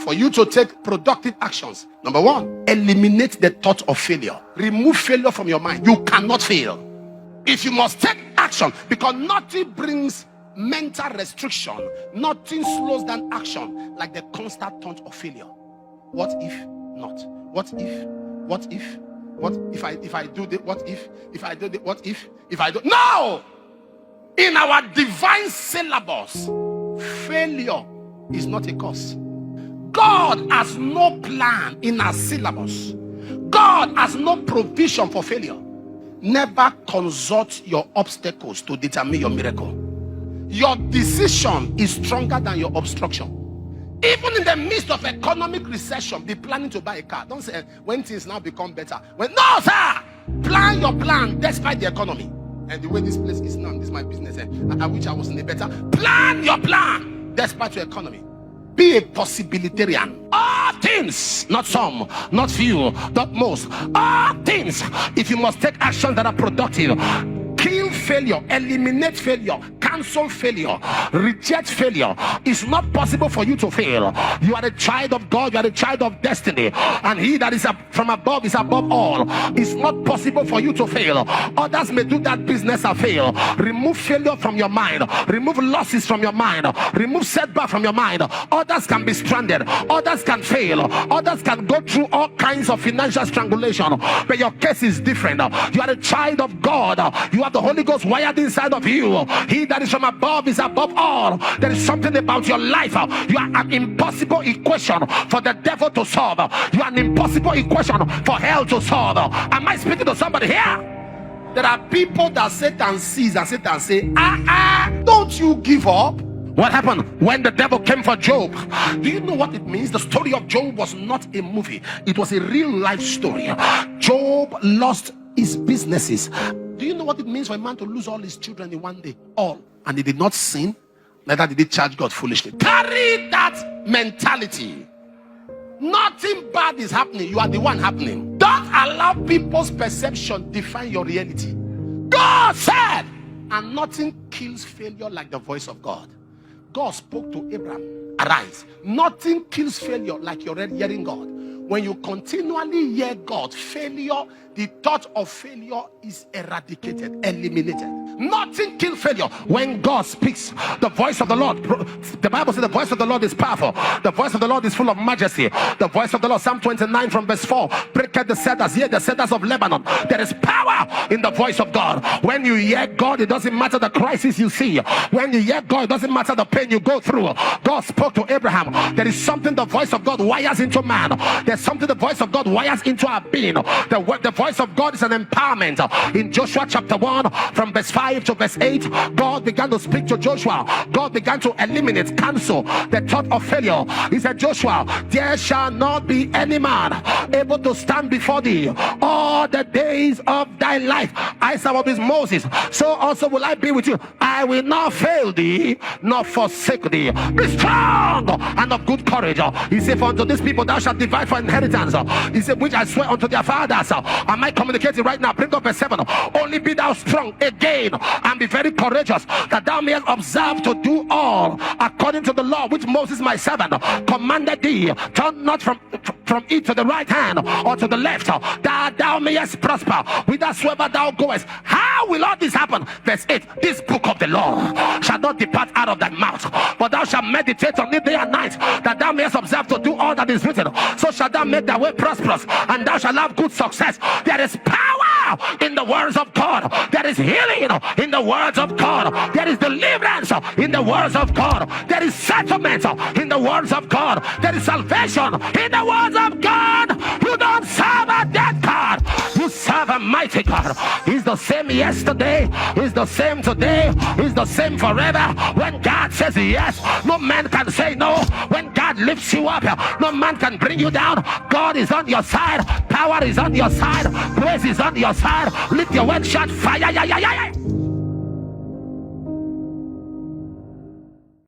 for you to take productive actions. Number one, eliminate the thought of failure. Remove failure from your mind. You cannot fail. If you must take action, because nothing brings mental restriction, nothing slows down action like the constant thought of failure. What if not? What if I do the what if I do the what if I do? No! In our divine syllabus, failure is not a cause. God has no plan in our syllabus. God has no provision for failure. Never consult your obstacles to determine your miracle. Your decision is stronger than your obstruction. Even in the midst of economic recession, be planning to buy a car. Don't say when things now become better. No, sir. Plan your plan despite the economy. And the way this place is now, this is my business. I wish I was in a better. Plan your plan despite your economy. Be a possibilitarian. All things, not some, not few, not most. All things. If you must take actions that are productive, kill failure, eliminate failure, cancel failure, reject failure. It's not possible for you to fail. You are a child of God, you are a child of destiny, and he that is from above is above all. It's not possible for you to fail. Others may do that business and fail. Remove failure from your mind, remove losses from your mind, remove setback from your mind. Others can be stranded, others can fail, others can go through all kinds of financial strangulation, but your case is different. You are a child of God. You have the Holy Ghost wired inside of you. He that is from above is above all. There is something about your life. You are an impossible equation for the devil to solve. You are an impossible equation for hell to solve. Am I speaking to somebody here? There are people that Satan sees and Satan say, don't you give up. What happened when the devil came for Job? Do you know what it means? The story of Job was not a movie. It was a real life story. Job lost his businesses. Do you know what it means for a man to lose all his children in one day? All. And he did not sin, neither did he charge God foolishly. Carry that mentality. Nothing bad is happening. You are the one happening. Don't allow people's perception define your reality. God said, and nothing kills failure like the voice of God. God spoke to Abraham, arise. Nothing kills failure like you're hearing God. When you continually hear God, failure, the thought of failure is eradicated, eliminated. Nothing kills failure when God speaks. The voice of the Lord, the Bible says the voice of the Lord is powerful. The voice of the Lord is full of majesty. The voice of the Lord, Psalm 29 from verse 4, breaketh the cedars, yea, the cedars of Lebanon. There is power in the voice of God. When you hear God, it doesn't matter the crisis you see. When you hear God, it doesn't matter the pain you go through. God spoke to Abraham. There is something the voice of God wires into man. There's something the voice of God wires into our being. The voice of God is an empowerment. In Joshua chapter 1 from verse 5 to verse 8, God began to speak to Joshua. God began to eliminate, cancel the thought of failure. He said, Joshua, there shall not be any man able to stand before thee all the days of thy life. I said with Moses, so also will I be with you. I will not fail thee, nor forsake thee. Be strong and of good courage. He said, for unto these people thou shalt divide for inheritance. He said, which I swear unto their fathers. Am I communicating right now? Bring up verse 7. Only be thou strong again, and be very courageous, that thou mayest observe to do all according to the law which Moses my servant commanded thee. Turn not from it to the right hand or to the left, that thou mayest prosper whithersoever thou goest. How will all this happen? Verse 8. This book of the law shall not depart out of thy mouth, but thou shalt meditate on it day and night, that thou mayest observe to do all that is written. So shalt thou make thy way prosperous, and thou shalt have good success. There is power in the words of God. There is healing in the words of God. There is deliverance in the words of God. There is settlement in the words of God. There is salvation in the words of God. You don't serve a dead God. You serve a mighty God. He's the same yesterday. He's the same today. He's the same forever. When God says yes, no man can say no. When God lifts you up, no man can bring you down. God is on your side. Power is on your side. Praise is on your side. Lift your word, shout fire.